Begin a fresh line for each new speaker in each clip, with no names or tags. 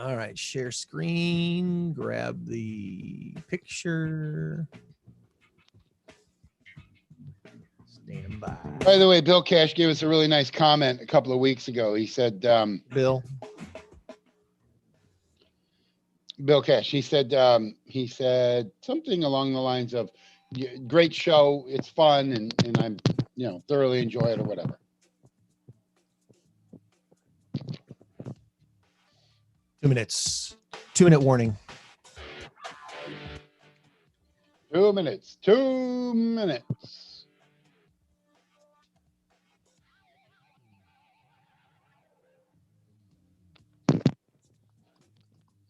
All right, share screen, grab the picture. Stand by.
By the way, Bill Cash gave us a really nice comment a couple of weeks ago. He said,
Bill
Cash, he said something along the lines of, great show. It's fun. And I'm, thoroughly enjoy it or whatever.
2 minutes. 2-minute warning.
2 minutes. 2 minutes.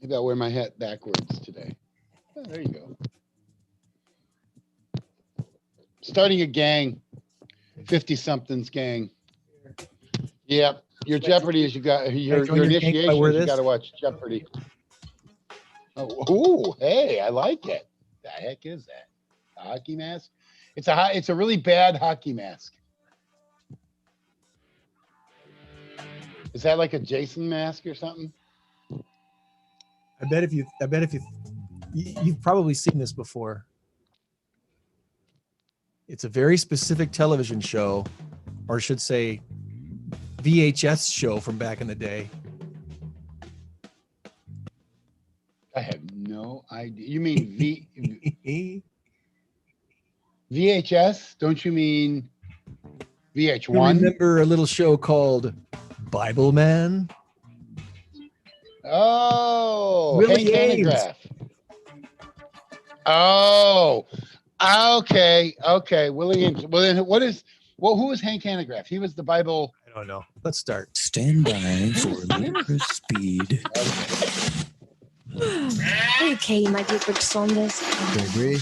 Maybe I'll wear my hat backwards today. Oh, there you go. Starting a gang. 50-somethings gang. Yep. Your Jeopardy is your initiation. You got to watch Jeopardy. Oh, ooh, hey, I like it. The heck is that? A hockey mask? It's a really bad hockey mask. Is that like a Jason mask or something?
I bet if you've probably seen this before. It's a very specific television show, or I should say VHS show from back in the day.
I have no idea. You mean VHS? Don't you mean VH1?
Remember a little show called Bible Man?
Oh,
Willie
Hank Hanegraaff. Oh, okay. Willie Ames. Well, then who was Hank Hanegraaff? He was the Bible.
I don't know. Let's start.
Stand by for ludicrous speed.
Okay, my dear Greg Saunders.
Gregory.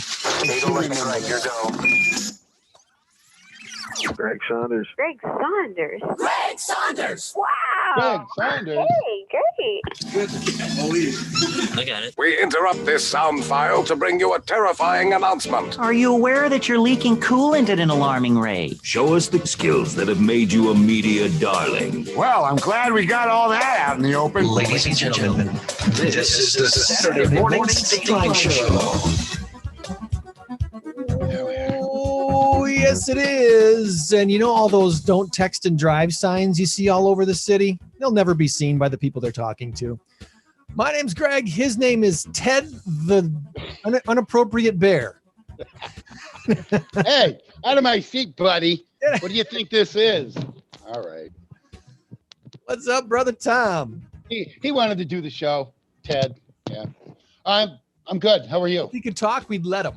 Greg Saunders.
Greg Saunders.
Greg Saunders!
Wow.
Greg Saunders.
Hey, great.
Look at it.
We interrupt this sound file to bring you a terrifying announcement.
Are you aware that you're leaking coolant at an alarming rate?
Show us the skills that have made you a media darling.
Well, I'm glad we got all that out in the open.
Ladies and gentlemen, this is the Saturday Morning Stateline Show.
Oh, yes, it is. And you know all those don't text and drive signs you see all over the city? They'll never be seen by the people they're talking to. My name's Greg. His name is Ted the Unappropriate Bear.
Hey, out of my seat, buddy. What do you think this is? All right.
What's up, brother Tom?
He wanted to do the show, Ted. Yeah. I'm good. How are you?
If he could talk, we'd let him.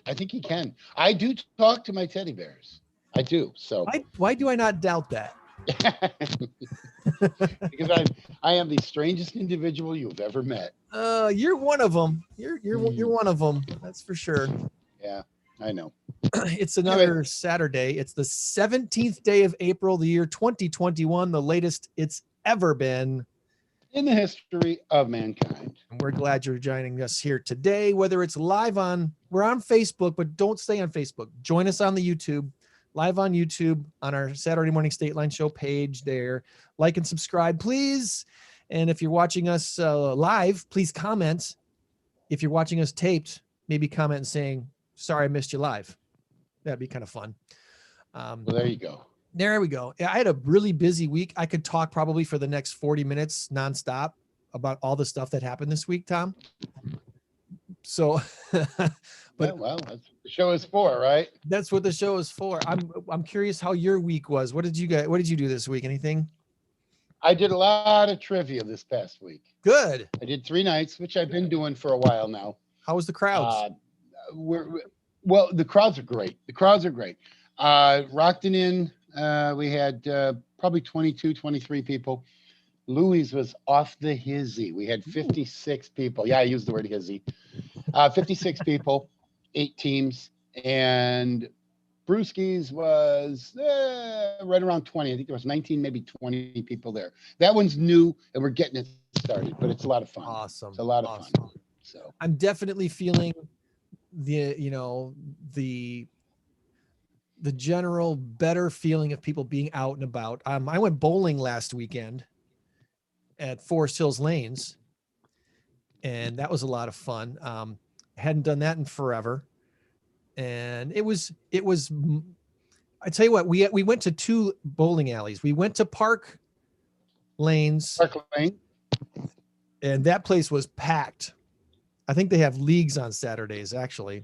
I think he can. I do talk to my teddy bears. I do. So
why do I not doubt that?
Because I am the strangest individual you've ever met.
You're one of them. You're one of them. That's for sure.
Yeah, I know.
It's another Saturday. It's the 17th day of April, the year 2021, the latest it's ever been
in the history of mankind.
And we're glad you're joining us here today, whether it's live we're on Facebook, but don't stay on Facebook. Join us on the YouTube, live on YouTube on our Saturday Morning Stateline Show page there. Like and subscribe, please. And if you're watching us live, please comment. If you're watching us taped, maybe comment and saying, sorry, I missed you live. That'd be kind of fun.
Well, there you go.
There we go. I had a really busy week. I could talk probably for the next 40 minutes nonstop about all the stuff that happened this week, Tom. So, but
yeah, well, that's what the show is for, right?
That's what the show is for. I'm curious how your week was. What did you do this week? Anything?
I did a lot of trivia this past week.
Good.
I did 3 nights, which I've been doing for a while now.
How was the crowds?
Well, the crowds are great. Rockton Inn, we had probably 22, 23 people. Louis was off the hizzy. We had 56 people. Yeah, I used the word hizzy. 56 people, 8 teams, and Brewski's was right around 20. I think there was 19, maybe 20 people there. That one's new, and we're getting it started, but it's a lot of fun.
Awesome.
It's a lot of fun. So
I'm definitely feeling the general better feeling of people being out and about. I went bowling last weekend, at Forest Hills Lanes, and that was a lot of fun. Hadn't done that in forever, and it was. I tell you what, we went to 2 bowling alleys. We went to Park Lanes,
Park Lane.
and that place was packed. I think they have leagues on Saturdays actually,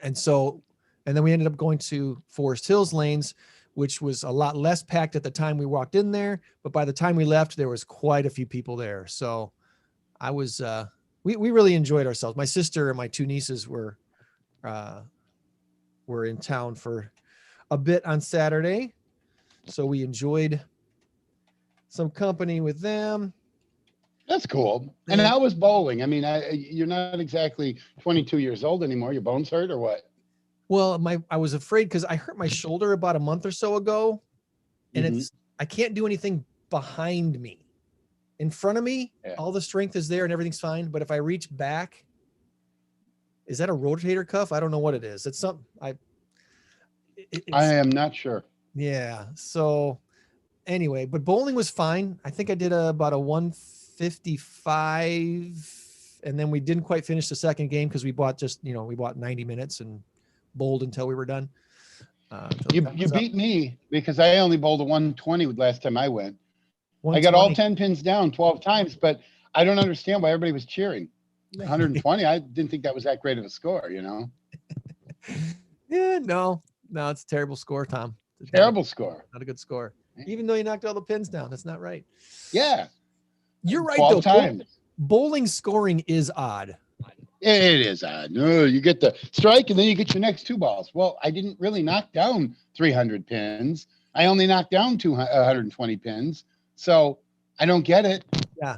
and then we ended up going to Forest Hills Lanes, which was a lot less packed at the time we walked in there, but by the time we left, there was quite a few people there. So I was, we really enjoyed ourselves. My sister and my 2 nieces were in town for a bit on Saturday. So we enjoyed some company with them.
That's cool. And how was bowling? I mean, you're not exactly 22 years old anymore. Your bones hurt or what?
Well, I was afraid because I hurt my shoulder about a month or so ago, and I can't do anything behind me. In front of me, all the strength is there and everything's fine. But if I reach back, is that a rotator cuff? I don't know what it is. It's something I
am not sure.
Yeah. So anyway, but bowling was fine. I think I did about a 155, and then we didn't quite finish the second game because we bought 90 minutes and bowled until we were done.
You beat me because I only bowled a 120 last time I went. I got
120.
all 10 pins down 12 times, but I don't understand why everybody was cheering. 120, I didn't think that was that great of a score,
Yeah, no, it's a terrible score, Tom.
Terrible score.
Not a good score. Even though you knocked all the pins down, that's not right.
Yeah.
You're right,
12
though.
times.
Bowling scoring is odd.
It is odd. No, you get the strike and then you get your next 2 balls. Well, I didn't really knock down 300 pins. I only knocked down 120 pins. So I don't get it.
Yeah.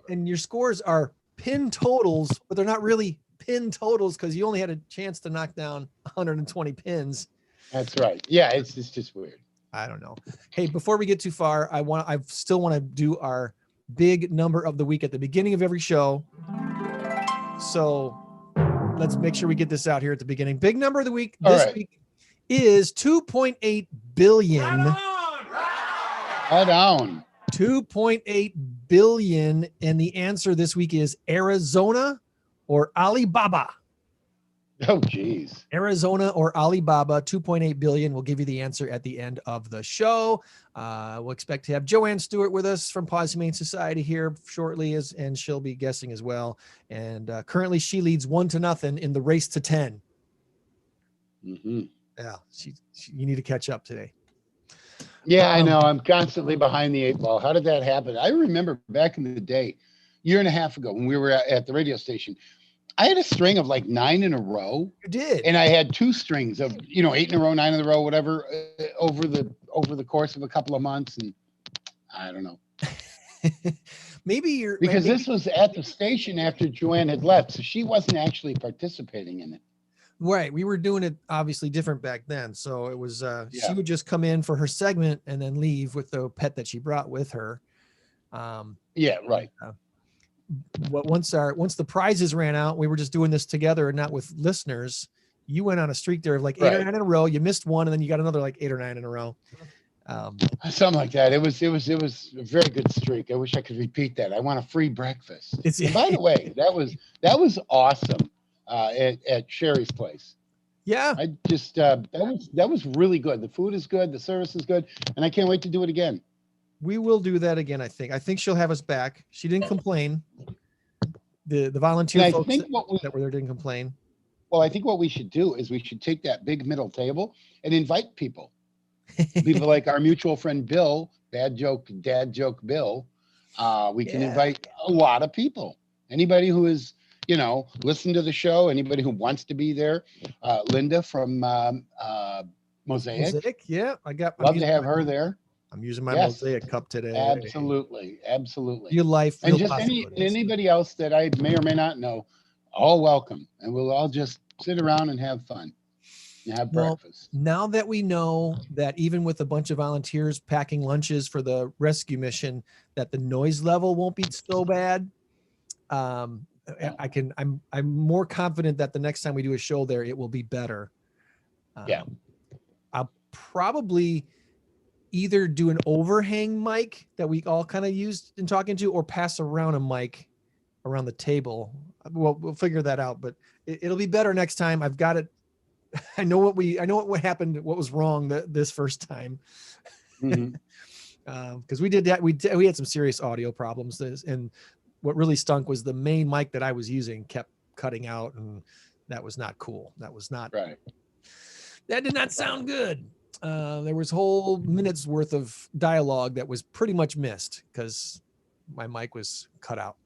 And your scores are pin totals, but they're not really pin totals because you only had a chance to knock down 120 pins.
That's right. Yeah, it's just weird.
I don't know. Hey, before we get too far, I still want to do our big number of the week at the beginning of every show. So let's make sure we get this out here at the beginning. Big number of the week this week is 2.8 billion.
Right on.
2.8 billion. And the answer this week is Arizona or Alibaba.
Oh, geez.
Arizona or Alibaba, 2.8 billion. We'll give you the answer at the end of the show. We'll expect to have Joann Stewart with us from Paws Humane Society here shortly, and she'll be guessing as well. And currently she leads 1-0 in the race to 10. Yeah, you need to catch up today.
Yeah, I know. I'm constantly behind the 8 ball. How did that happen? I remember back in the day, year and a half ago, when we were at the radio station, I had a string of like 9 in a row.
You did.
And I had 2 strings of, 8 in a row, 9 in a row, whatever, over the course of a couple of months. And I don't know. Because this was at the station after Joann had left. So she wasn't actually participating in it.
Right. We were doing it obviously different back then. So it was, she would just come in for her segment and then leave with the pet that she brought with her.
Yeah, right.
Once the prizes ran out, we were just doing this together and not with listeners. You went on a streak there of like 8 or 9 in a row. You missed one, and then you got another like 8 or 9 in a row.
Something like that. It was a very good streak. I wish I could repeat that. I want a free breakfast. And by the way, that was awesome at Sherry's place.
Yeah,
I just that was really good. The food is good, the service is good, and I can't wait to do it again.
We will do that again. I think she'll have us back. She didn't complain. The volunteer folks that were there didn't complain.
Well, I think what we should do is we should take that big middle table and invite people. People like our mutual friend Bill, dad joke Bill. We can invite a lot of people. Anybody who is, listen to the show. Anybody who wants to be there. Linda from Mosaic.
Yeah,
love to have her there.
I'm using my Mosaic cup today.
Absolutely.
Your life.
And just anybody else that I may or may not know, all welcome. And we'll all just sit around and have fun and have breakfast.
Now that we know that even with a bunch of volunteers packing lunches for the rescue mission, that the noise level won't be so bad. I'm more confident that the next time we do a show there, it will be better. I'll probably either do an overhang mic that we all kind of used in talking to, or pass around a mic around the table. We'll figure that out, but it'll be better next time. I've got it. I know what happened, what was wrong this first time.
Mhm.
Because we did that. We had some serious audio problems. And what really stunk was the main mic that I was using kept cutting out, and that was not cool. That did not sound good. There was whole minutes worth of dialogue that was pretty much missed because my mic was cut out.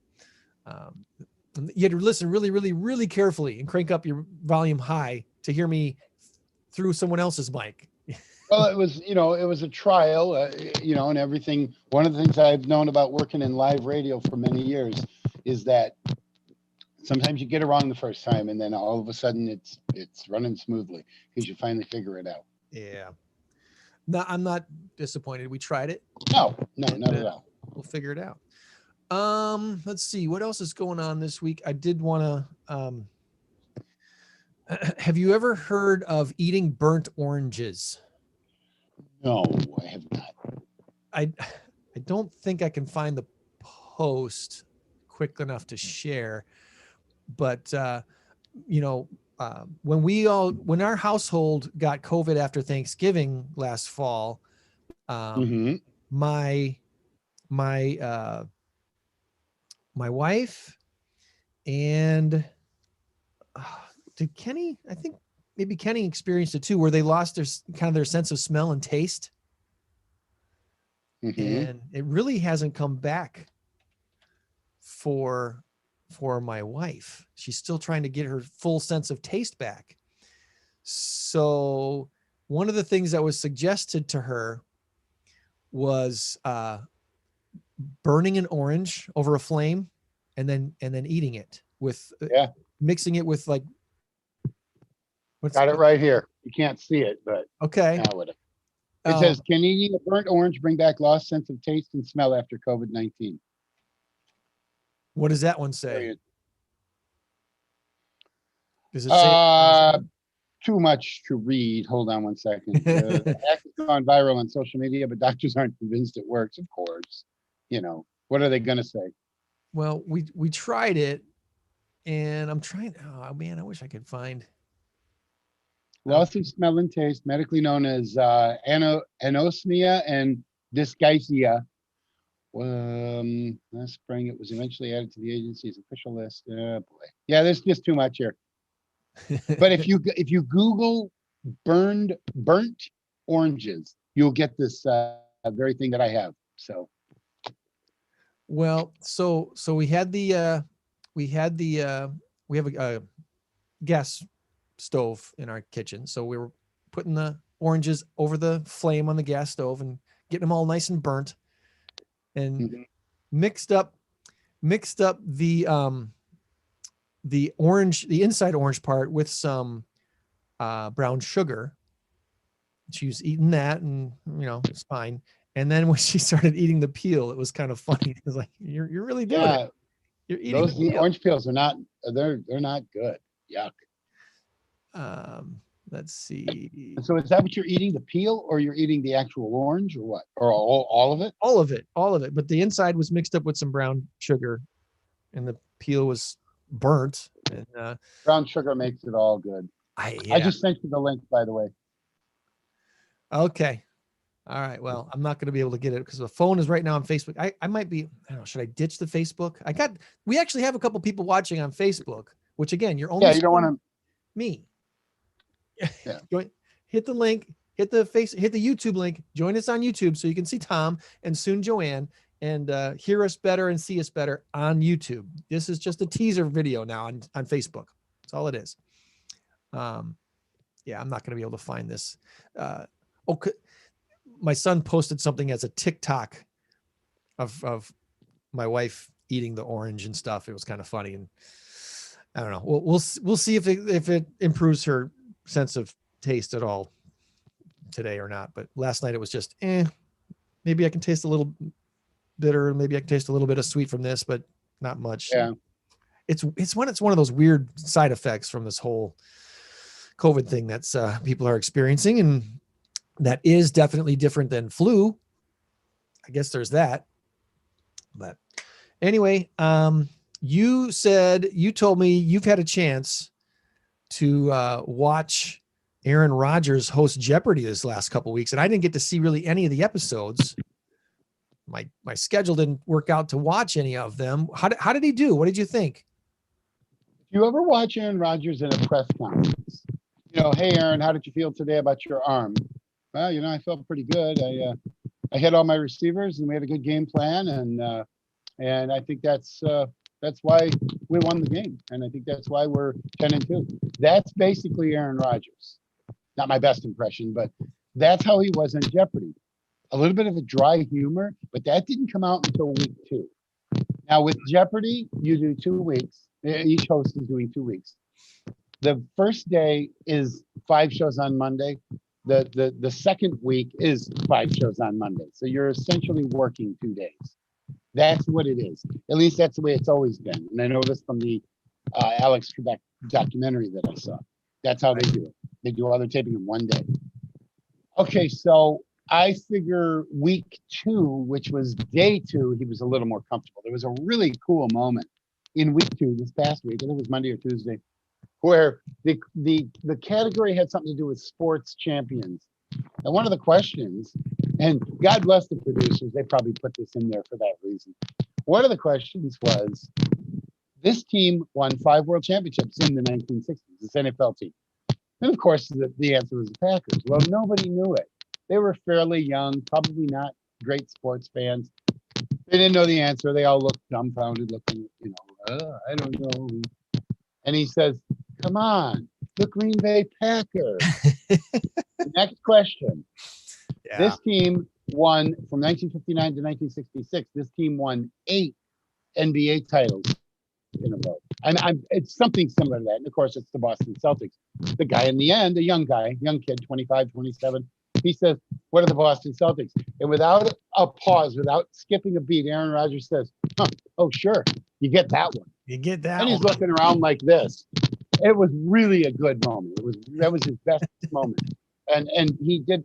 You had to listen really, really, really carefully and crank up your volume high to hear me through someone else's mic.
Well, it was a trial, and everything. One of the things I've known about working in live radio for many years is that sometimes you get it wrong the first time, and then all of a sudden it's running smoothly because you finally figure it out.
Yeah. No, I'm not disappointed. We tried it.
No, not at all.
We'll figure it out. Let's see what else is going on this week. I did want to. Have you ever heard of eating burnt oranges?
No, I have not.
I don't think I can find the post quick enough to share, but when our household got COVID after Thanksgiving last fall, my wife and did Kenny, I think maybe Kenny experienced it too, where they lost their sense of smell and taste. And it really hasn't come back for my wife. She's still trying to get her full sense of taste back. So one of the things that was suggested to her was burning an orange over a flame and then eating it with mixing it with like
got it right here. You can't see it, but
okay.
It says, can eating a burnt orange bring back lost sense of taste and smell after COVID-19?
What does that one say? Does it
say too much to read? Hold on one second. The hack has gone viral on social media, but doctors aren't convinced it works. Of course, what are they going to say?
Well, we tried it, and I'm trying. Oh man, I wish I could find.
Loss of smell and taste, medically known as anosmia and dysgeusia. Last spring, it was eventually added to the agency's official list. Oh boy, yeah, there's just too much here. But if you Google burnt oranges, you'll get this very thing that I have. So,
well, so we have a gas stove in our kitchen, so we were putting the oranges over the flame on the gas stove and getting them all nice and burnt, and mixed up the inside orange part with some brown sugar. She was eating that, and it's fine. And then when she started eating the peel, it was kind of funny. It was like, you're really doing it. You're eating
those orange peels are not they're not good. Yuck.
Let's see.
So is that what you're eating, the peel, or you're eating the actual orange, or what? Or all of it?
All of it. But the inside was mixed up with some brown sugar, and the peel was burnt. And
brown sugar makes it all good. I just sent you the link, by the way.
Okay. All right. Well, I'm not going to be able to get it because the phone is right now on Facebook. I might be, I don't know, should I ditch the Facebook? We actually have a couple people watching on Facebook, which again, you're only
you don't want to
me.
Yeah.
Hit the link, hit the YouTube link, join us on YouTube so you can see Tom and soon Joann, and hear us better and see us better on YouTube. This is just a teaser video now on Facebook. That's all it is. I'm not going to be able to find this. Okay. My son posted something as a TikTok of my wife eating the orange and stuff. It was kind of funny, and I don't know. We'll see if it improves her sense of taste at all today or not. But last night it was just, maybe I can taste a little bitter, maybe I can taste a little bit of sweet from this, but not much.
Yeah.
It's one of those weird side effects from this whole COVID thing that's people are experiencing, and that is definitely different than flu. I guess there's that. But anyway, you told me you've had a chance to watch Aaron Rodgers host Jeopardy this last couple of weeks, and I didn't get to see really any of the episodes. My schedule didn't work out to watch any of them. How did he do? What did you think?
You ever watch Aaron Rodgers in a press conference? Hey Aaron, how did you feel today about your arm? Well, I felt pretty good. I hit all my receivers and we had a good game plan, and I think that's why we won the game, and I think that's why we're 10-2. That's basically Aaron Rodgers. Not my best impression, but that's how he was in Jeopardy. A little bit of a dry humor, but that didn't come out until week 2. Now with Jeopardy, you do 2 weeks. Each host is doing 2 weeks. The first day is 5 shows on Monday. The second week is 5 shows on Monday. So you're essentially working 2 days. That's what it is. At least that's the way it's always been. And I know this from the Alex Trebek documentary that I saw. That's how they do it. They do all their taping in 1 day. Okay, so I figure week 2, which was day 2, he was a little more comfortable. There was a really cool moment in week 2 this past week, I think it was Monday or Tuesday, where the category had something to do with sports champions. And one of the questions, and God bless the producers, they probably put this in there for that reason. One of the questions was, this team won 5 world championships in the 1960s, this NFL team. And of course, the answer was the Packers. Well, nobody knew it. They were fairly young, probably not great sports fans. They didn't know the answer. They all looked dumbfounded, looking, I don't know. And he says, come on, the Green Bay Packers. Next question. Yeah. This team won from 1959 to 1966. This team won 8 NBA titles in a row. And it's something similar to that. And of course, it's the Boston Celtics. The guy in the end, a young kid, 25, 27, he says, what are the Boston Celtics? And without a pause, without skipping a beat, Aaron Rodgers says, oh, sure, you get that one.
You get that
and
one.
He's looking around like this. It was really a good moment. That was his best moment. And he gave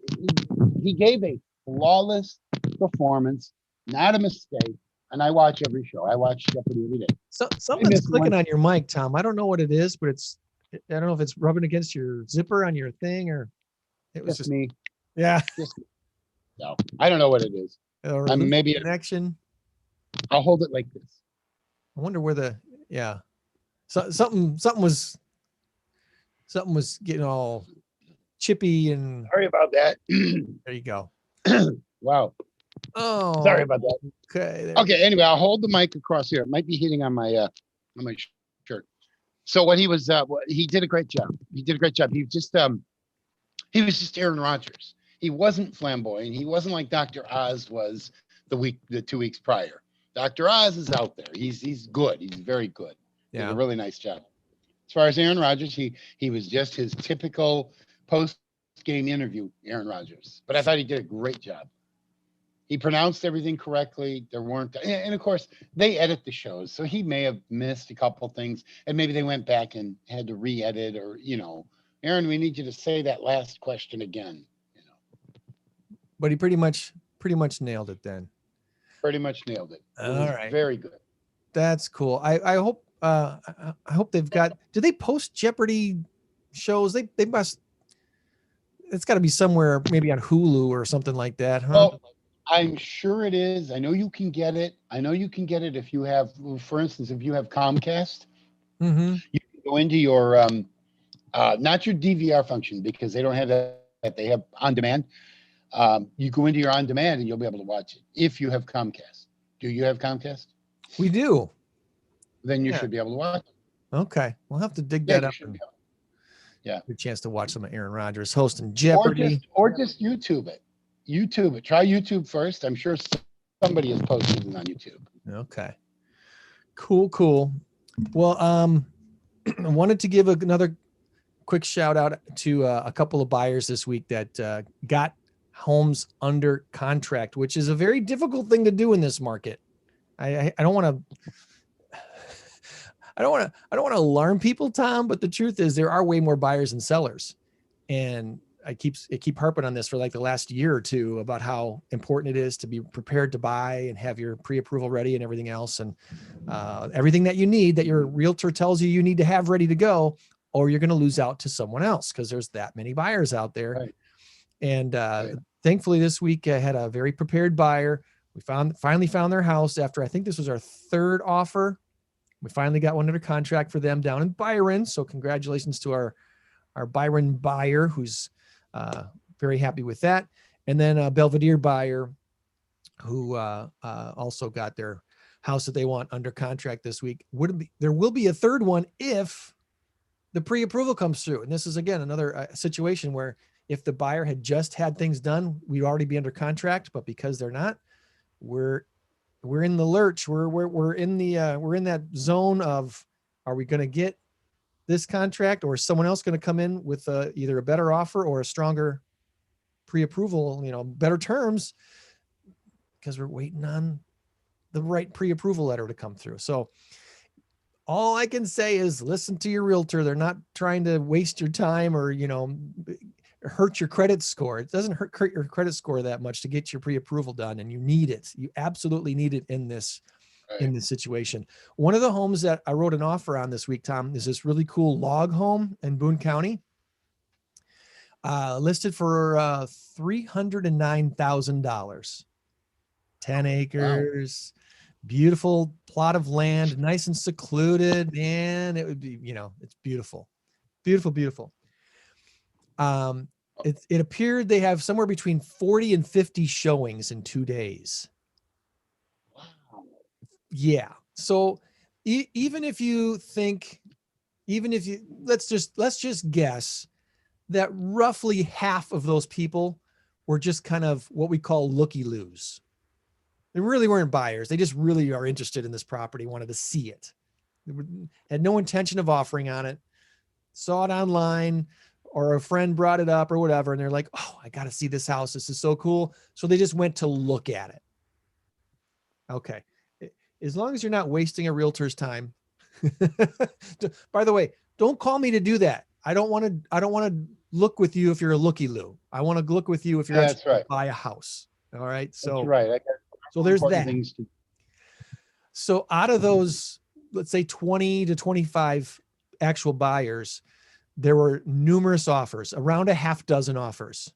a flawless performance, not a mistake. And I watch every show. I watch Jeopardy every day.
So something's clicking on your mic, Tom. I don't know what it is, but I don't know if it's rubbing against your zipper on your thing or it was just
me.
Yeah.
No, I don't know what it is. Maybe
connection.
I'll hold it like this.
I wonder where something was getting all chippy and
sorry about that.
There you go.
Wow.
Oh,
sorry about that.
Okay.
Anyway, I'll hold the mic across here. It might be hitting on my shirt. So what he was, he did a great job. He was just Aaron Rodgers. He wasn't flamboyant. He wasn't like Dr. Oz was the 2 weeks prior. Dr. Oz is out there. He's good. He's very good. Yeah. He did a really nice job. As far as Aaron Rodgers, he was just his typical post-game interview Aaron Rodgers. But I thought he did a great job. He pronounced everything correctly. There weren't, and of course, they edit the shows, so he may have missed a couple things, and maybe they went back and had to re-edit, or Aaron, we need you to say that last question again.
But he pretty much nailed it then.
Pretty much nailed it.
All right,
very good.
That's cool. I hope they've got. Do they post Jeopardy shows? They must. It's got to be somewhere, maybe on Hulu or something like that, huh?
Well, I'm sure it is. I know you can get it. If you have, for instance, if you have Comcast, you can go into your, not your DVR function, because they don't have that. They have on demand. You go into your on demand and you'll be able to watch it if you have Comcast. Do you have Comcast?
We do.
Then you should be able to watch it.
Okay. We'll have to dig that up.
Yeah.
Good chance to watch some of Aaron Rodgers hosting Jeopardy.
Or just YouTube it. Try YouTube first. I'm sure somebody has posted it on YouTube.
Okay. Cool. Well, I wanted to give another quick shout out to a couple of buyers this week that got homes under contract, which is a very difficult thing to do in this market. I don't want to alarm people, Tom, but the truth is there are way more buyers than sellers. And I keep harping on this for like the last year or two about how important it is to be prepared to buy and have your pre-approval ready and everything else. And everything that you need, that your realtor tells you need to have ready to go, or you're going to lose out to someone else because there's that many buyers out there.
Right.
And thankfully this week I had a very prepared buyer. We finally found their house after, I think this was our third offer. We finally got one under contract for them down in Byron. So congratulations to our Byron buyer, who's very happy with that. And then a Belvedere buyer who also got their house that they want under contract this week. There will be a third one if the pre-approval comes through. And this is, again, another situation where if the buyer had just had things done, we'd already be under contract. But because they're not, we're in the lurch. We're in that zone of, are we going to get this contract, or is someone else going to come in with either a better offer or a stronger pre-approval, better terms, because we're waiting on the right pre-approval letter to come through. So all I can say is listen to your realtor. They're not trying to waste your time or, hurt your credit score. It doesn't hurt your credit score that much to get your pre-approval done. And you need it. You absolutely need it in this situation. One of the homes that I wrote an offer on this week, Tom, is this really cool log home in Boone County, listed for $309,000, 10 acres, beautiful plot of land, nice and secluded. And it would be, it's beautiful, beautiful, beautiful. It appeared they have somewhere between 40 and 50 showings in 2 days. Yeah. So even if you let's just guess that roughly half of those people were just kind of what we call looky-loos. They really weren't buyers. They just really are interested in this property, wanted to see it. They had no intention of offering on it, saw it online, or a friend brought it up or whatever. And they're like, oh, I got to see this house. This is so cool. So they just went to look at it. Okay. As long as you're not wasting a realtor's time. By the way, don't call me to do that. I don't want to look with you if you're a looky-loo. I want to look with you if you're actually going to buy a house. All right. So,
that's right.
So there's that. So out of those, let's say 20 to 25 actual buyers, there were numerous offers, around a half dozen offers.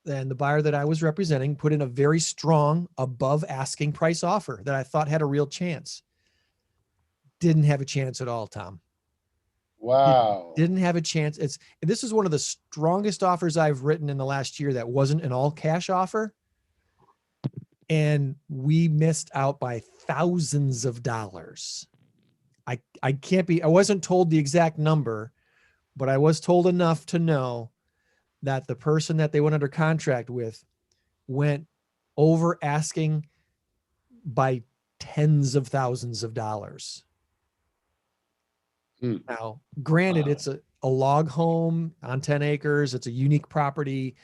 And the buyer that I was representing put in a very strong above asking price offer that I thought had a real chance. Didn't have a chance at all, Tom.
Wow.
Didn't have a chance. This is one of the strongest offers I've written in the last year that wasn't an all cash offer. And we missed out by thousands of dollars. I wasn't told the exact number, but I was told enough to know that the person that they went under contract with went over asking by tens of thousands of dollars. Now, granted, it's a log home on 10 acres. It's a unique property.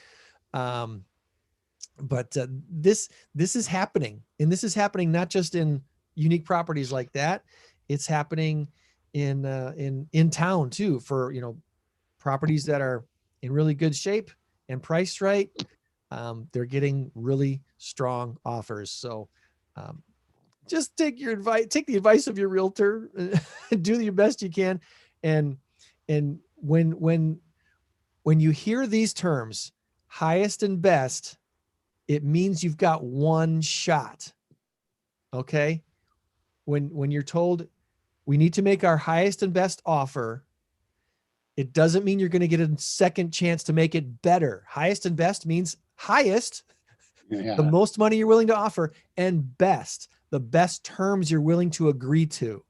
But this is happening, and this is happening not just in unique properties like that. It's happening in town too, for, properties that are in really good shape and priced right. They're getting really strong offers. So just take the advice of your realtor, do your best you can. And when you hear these terms, highest and best, it means you've got one shot. Okay. When you're told we need to make our highest and best offer, it doesn't mean you're going to get a second chance to make it better. Highest and best means highest, the most money you're willing to offer, and best, the best terms you're willing to agree to.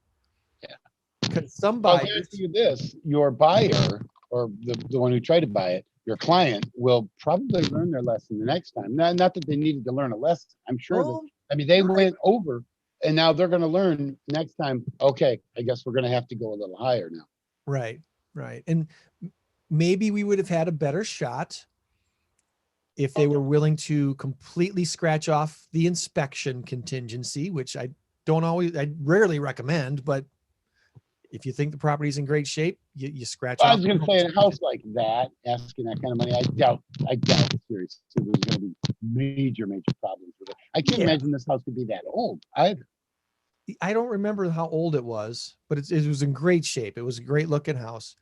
Yeah.
Because some
I'll
buyers,
guarantee you this, your buyer or the one who tried to buy it, your client will probably learn their lesson the next time. Not that they needed to learn a lesson. I'm sure they went over, and now they're going to learn next time. Okay, I guess we're going to have to go a little higher now.
Right. And maybe we would have had a better shot if they were willing to completely scratch off the inspection contingency, which I rarely recommend, but if you think the property's in great shape, you scratch
I
off.
was going to say, in a house like that, asking that kind of money, I doubt seriously there's going to be major problems with it. I can't imagine this house could be that old either.
I don't remember how old it was, but it was in great shape. It was a great looking house.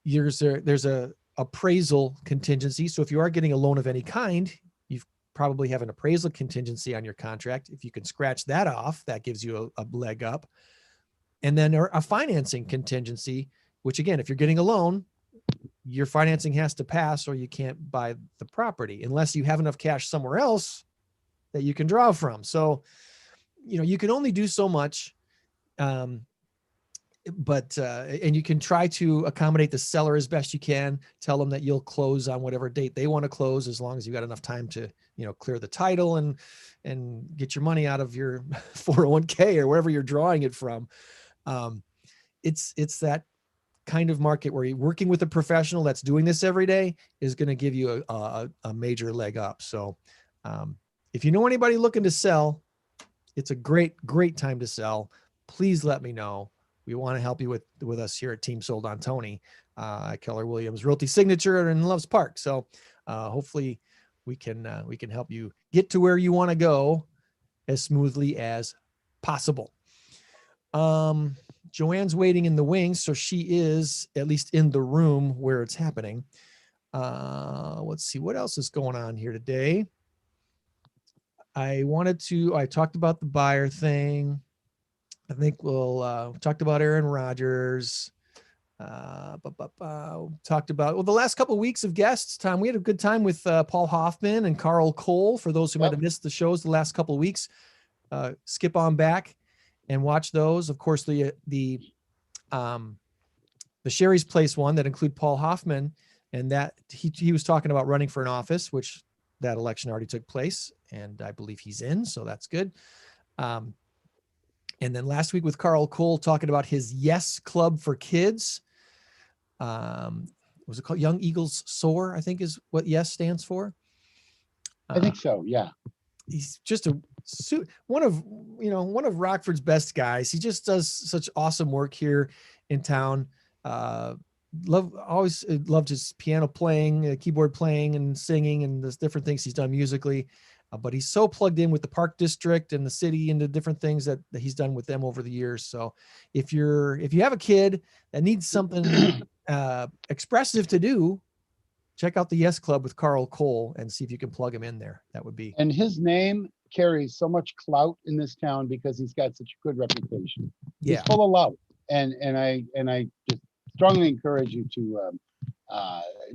There's a appraisal contingency. So if you are getting a loan of any kind, you probably have an appraisal contingency on your contract. If you can scratch that off, that gives you a leg up. And then a financing contingency, which again, if you're getting a loan, your financing has to pass or you can't buy the property unless you have enough cash somewhere else that you can draw from. So, you can only do so much. But and you can try to accommodate the seller as best you can. Tell them that you'll close on whatever date they want to close, as long as you got enough time to, clear the title and get your money out of your 401k or wherever you're drawing it from. It's that kind of market where you're working with a professional that's doing this every day is going to give you a major leg up. So if you know anybody looking to sell, it's a great time to sell. Please let me know. We want to help you with us here at Team Sold on Tony, Keller Williams Realty Signature in Loves Park. So hopefully we can help you get to where you want to go as smoothly as possible. Joanne's waiting in the wings, so she is at least in the room where it's happening. Let's see what else is going on here today. I talked about the buyer thing. I think we'll talked about Aaron Rodgers. Talked about the last couple of weeks of guests. Tom, we had a good time with Paul Hoffman and Carl Cole. For those who might have missed the shows the last couple of weeks, skip on back and watch those. Of course, the Sherry's Place one that include Paul Hoffman, and that he was talking about running for an office, which that election already took place, and I believe he's in, so that's good. And then last week with Carl Cole talking about his Yes Club for Kids. Was it called Young Eagles Soar? I think is what Yes stands for.
I think so. Yeah.
He's just one of Rockford's best guys. He just does such awesome work here in town. Always loved his piano playing, keyboard playing and singing and the different things he's done musically. But he's so plugged in with the Park District and the city and the different things that he's done with them over the years. So if you have a kid that needs something expressive to do, check out the Yes Club with Carl Cole and see if you can plug him in there. That would be.
And his name carries so much clout in this town because he's got such a good reputation.
Yeah.
He's full of love. And I just strongly encourage you to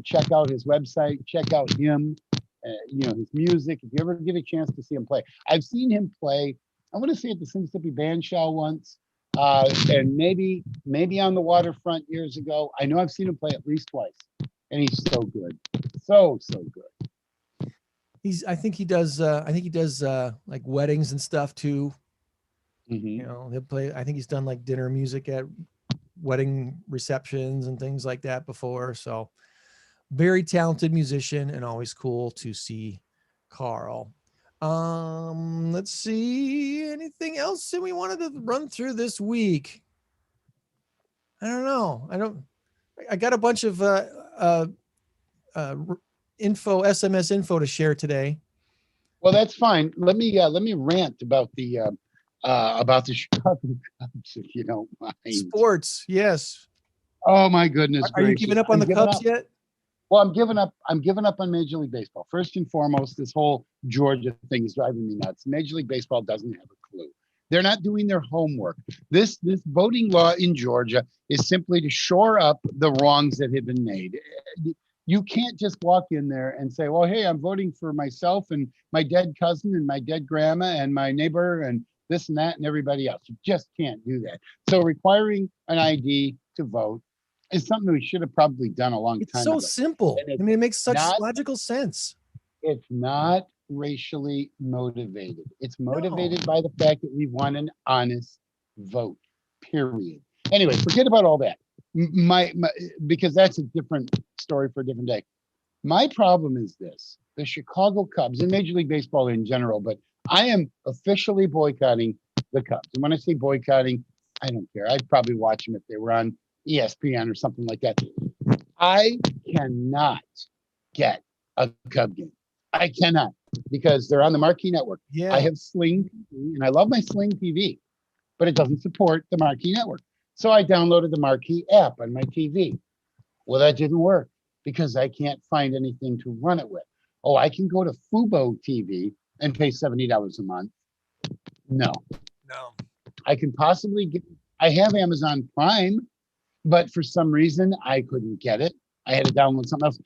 check out his website, check out him. His music. If you ever get a chance to see him play, I've seen him play. I want to say at the Mississippi Band Shell once, and maybe on the waterfront years ago. I know I've seen him play at least twice, and he's so good, so good.
I think he does like weddings and stuff too.
Mm-hmm.
He'll play. I think he's done like dinner music at wedding receptions and things like that before. So. Very talented musician and always cool to see Carl. Let's see. Anything else that we wanted to run through this week? I don't know. I got a bunch of SMS info to share today.
Well, that's fine. Let me rant about the Chicago Cubs, if you don't mind.
Sports, yes.
Oh my goodness.
Are you giving up on the Cubs yet?
Well, I'm giving up on Major League Baseball. First and foremost, this whole Georgia thing is driving me nuts. Major League Baseball doesn't have a clue. They're not doing their homework. This voting law in Georgia is simply to shore up the wrongs that have been made. You can't just walk in there and say, well, hey, I'm voting for myself and my dead cousin and my dead grandma and my neighbor and this and that and everybody else. You just can't do that. So requiring an ID to vote is something we should have probably done a long time ago.
It's so simple. I mean, it makes such logical sense.
It's not racially motivated. It's motivated by the fact that we want an honest vote, period. Anyway, forget about all that. Because that's a different story for a different day. My problem is this: the Chicago Cubs and Major League Baseball in general, but I am officially boycotting the Cubs. And when I say boycotting, I don't care. I'd probably watch them if they were on ESPN or something like that. I cannot get a Cub game. I cannot, because they're on the Marquee Network.
Yeah.
I have Sling TV, and I love my Sling TV, but it doesn't support the Marquee Network. So I downloaded the Marquee app on my TV. Well, that didn't work because I can't find anything to run it with. Oh, I can go to Fubo TV and pay $70 a month. No. I can possibly get, I have Amazon Prime, but for some reason I couldn't get it. I had to download something else.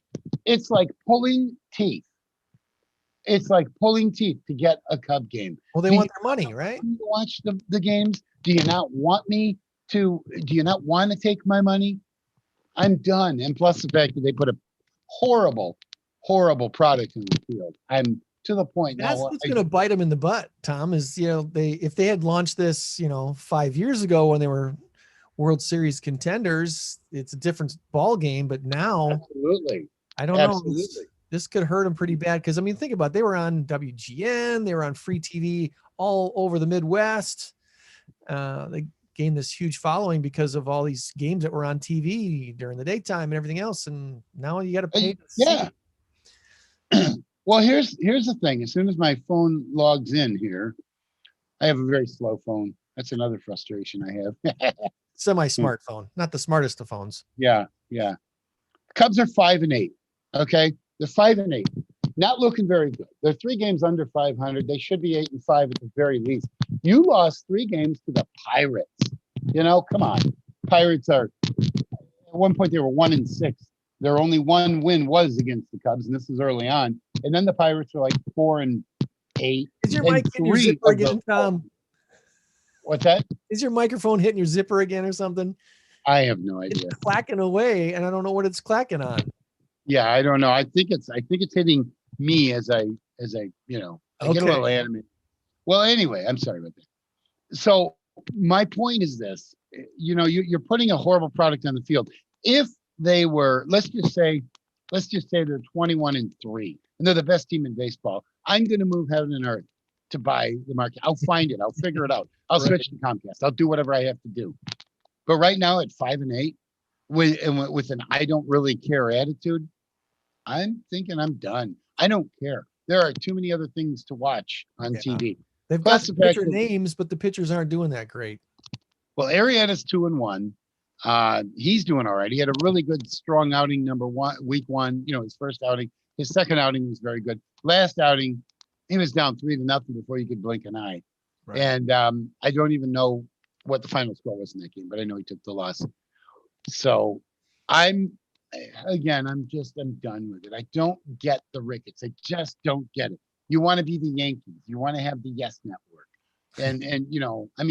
It's like pulling teeth. It's like pulling teeth to get a Cub game.
Well, they
Do
want
you
their money, right?
watch the games? Do you not want me to? Do you not want to take my money? I'm done. And plus the fact that they put a horrible, horrible product in the field. I'm to the point
That's
now.
what's going to bite them in the butt, Tom, is, if they had launched this, 5 years ago when they were World Series contenders, it's a different ball game. But now,
Absolutely.
I don't know. This could hurt them pretty bad. Because, I mean, think about it. They were on WGN. They were on free TV all over the Midwest. They gained this huge following because of all these games that were on TV during the daytime and everything else. And now you got to pay to see.
Yeah. Well, here's the thing. As soon as my phone logs in here, I have a very slow phone. That's another frustration I have.
Semi-smartphone, not the smartest of phones.
Yeah. Cubs are 5-8. Okay, they're 5-8. Not looking very good. They're 3 games under 500. They should be 8-5 at the very least. You lost 3 games to the Pirates. Come on. Pirates are, at one point they were 1-6. Their only one win was against the Cubs, and this is early on. And then the Pirates are like 4-8.
Is your mic hitting your zipper again, Tom?
What's that?
Is your microphone hitting your zipper again or something?
I have no idea.
It's clacking away, and I don't know what it's clacking on.
Yeah, I don't know. I think it's hitting me as I get a little animated. Well, anyway, I'm sorry about that. So my point is this: you're putting a horrible product on the field. If they were, let's just say they're 21-3, and they're the best team in baseball, I'm going to move heaven and earth to buy the market. I'll find it. I'll figure it out. I'll switch to Comcast. I'll do whatever I have to do. But right now at 5-8, with an I don't really care attitude, I'm thinking I'm done. I don't care. There are too many other things to watch on TV.
They've got some pitcher names, but the pitchers aren't doing that great.
Well, Arrieta's 2-1. He's doing all right. He had a really good, strong outing week 1. His first outing. His second outing was very good. Last outing, he was down 3-0 before you could blink an eye. Right. And I don't even know what the final score was in that game, but I know he took the loss. So I'm done with it. I don't get the Ricketts. I just don't get it. You want to be the Yankees. You want to have the Yes Network. And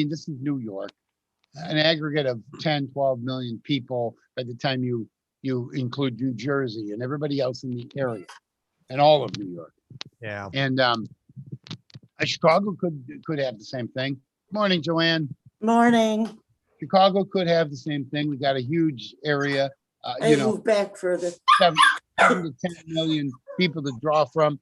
this is New York, an aggregate of 10, 12 million people by the time you include New Jersey and everybody else in the area and all of New York.
Yeah.
And Chicago could have the same thing. Morning, Joann.
Morning.
Chicago could have the same thing. We got a huge area.
I moved back further.
7 to 10 million people to draw from.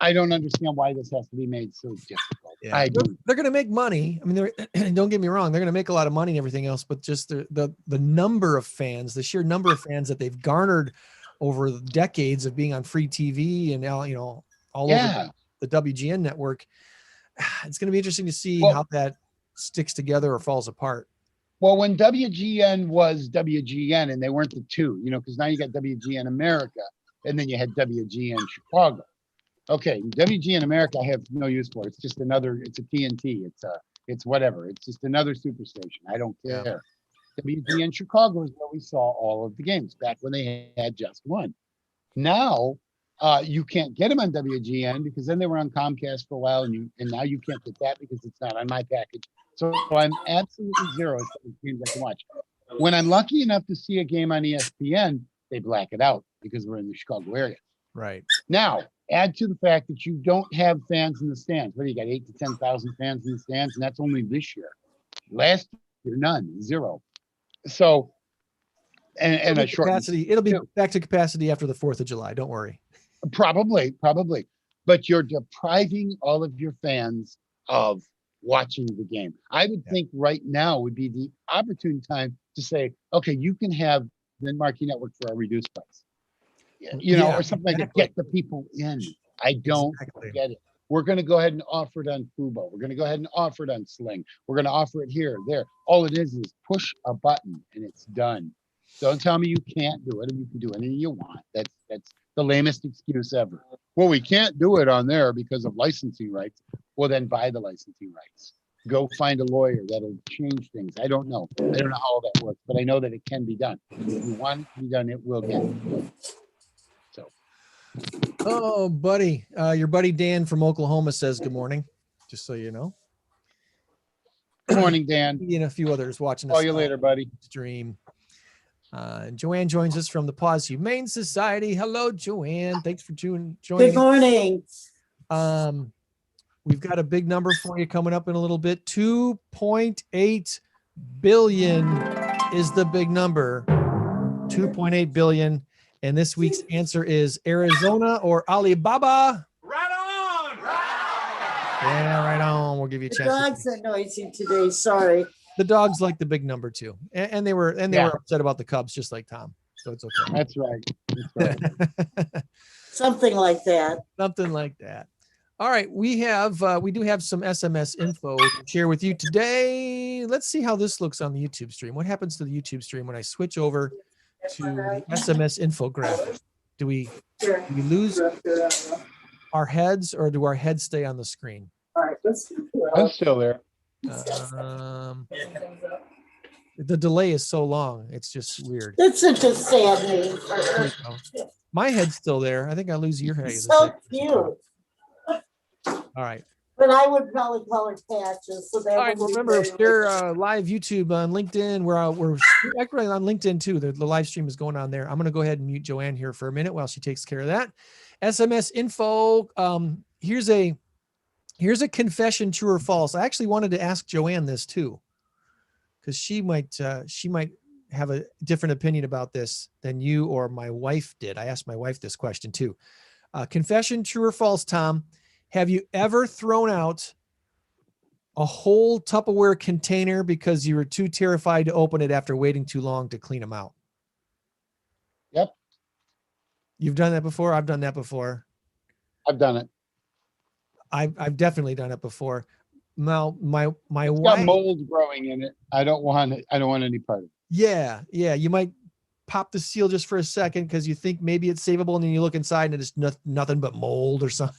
I don't understand why this has to be made so difficult.
Yeah. They're going to make money. I mean, don't get me wrong. They're going to make a lot of money and everything else, but just the number of fans, the sheer number of fans that they've garnered over decades of being on free TV and now, all over the WGN network. It's going to be interesting to see how that sticks together or falls apart.
Well, when WGN was WGN and they weren't the two, because now you got WGN America and then you had WGN Chicago. Okay, WGN America I have no use for. It's just it's a TNT. It's whatever. It's just another superstation. I don't care. Yeah. WGN Chicago is where we saw all of the games back when they had just one. Now you can't get them on WGN because then they were on Comcast for a while, and now you can't get that because it's not on my package. So I'm absolutely zero as to the games I can watch. When I'm lucky enough to see a game on ESPN, they black it out because we're in the Chicago area.
Right.
Now, add to the fact that you don't have fans in the stands. What do you got? 8,000 to 10,000 fans in the stands, and that's only this year. Last year, none, 0. So, and a short
capacity. It'll be back to capacity after the 4th of July. Don't worry.
Probably. But you're depriving all of your fans of watching the game. I would think right now would be the opportune time to say, okay, you can have the Marquee Network for a reduced price. Or something like that. Get the people in. I don't get it. We're going to go ahead and offer it on Fubo. We're going to go ahead and offer it on Sling. We're going to offer it here, there. All it is push a button and it's done. Don't tell me you can't do it and you can do anything you want. That's the lamest excuse ever. Well, we can't do it on there because of licensing rights. Well, then buy the licensing rights. Go find a lawyer that'll change things. I don't know. I don't know how all that works, but I know that it can be done. If you want it to be done, it will get done. So.
Oh, buddy. Your buddy Dan from Oklahoma says good morning, just so you know.
Good morning, Dan.
He and a few others watching us.
Call you later, buddy.
Stream. Joann joins us from the Pause Humane Society. Hello, Joann. Thanks for joining.
Good morning.
We've got a big number for you coming up in a little bit. 2.8 billion is the big number. 2.8 billion. And this week's answer is Arizona or Alibaba.
Right on!
Yeah, right on. We'll give you a
The
chance.
dogs are noisy today. Sorry.
The dogs like the big number too. And they were upset about the Cubs, just like Tom. So it's okay.
That's right. That's right.
Something like that.
Something like that. All right, we do have some SMS info to share with you today. Let's see how this looks on the YouTube stream. What happens to the YouTube stream when I switch over to the SMS infographic? Do we lose our heads, or do our heads stay on the screen?
All right,
I'm still there.
The delay is so long; it's just weird.
It's such a sad name.
My head's still there. I think I lose your head.
So cute.
All right.
But I would probably call it Patches. So that
All right. Well, remember, share live YouTube on LinkedIn. We're actually on LinkedIn too. The live stream is going on there. I'm going to go ahead and mute Joann here for a minute while she takes care of that. SMS info. Here's a confession, true or false. I actually wanted to ask Joann this too, because she might have a different opinion about this than you or my wife did. I asked my wife this question too. Confession, true or false, Tom? Have you ever thrown out a whole Tupperware container because you were too terrified to open it after waiting too long to clean them out?
Yep.
You've done that before? I've done that before.
I've done it.
I've definitely done it before. Now, my
It's
wife
got mold growing in it. I don't want it. I don't want any part of it.
Yeah. You might pop the seal just for a second because you think maybe it's savable, and then you look inside and it's nothing but mold or something.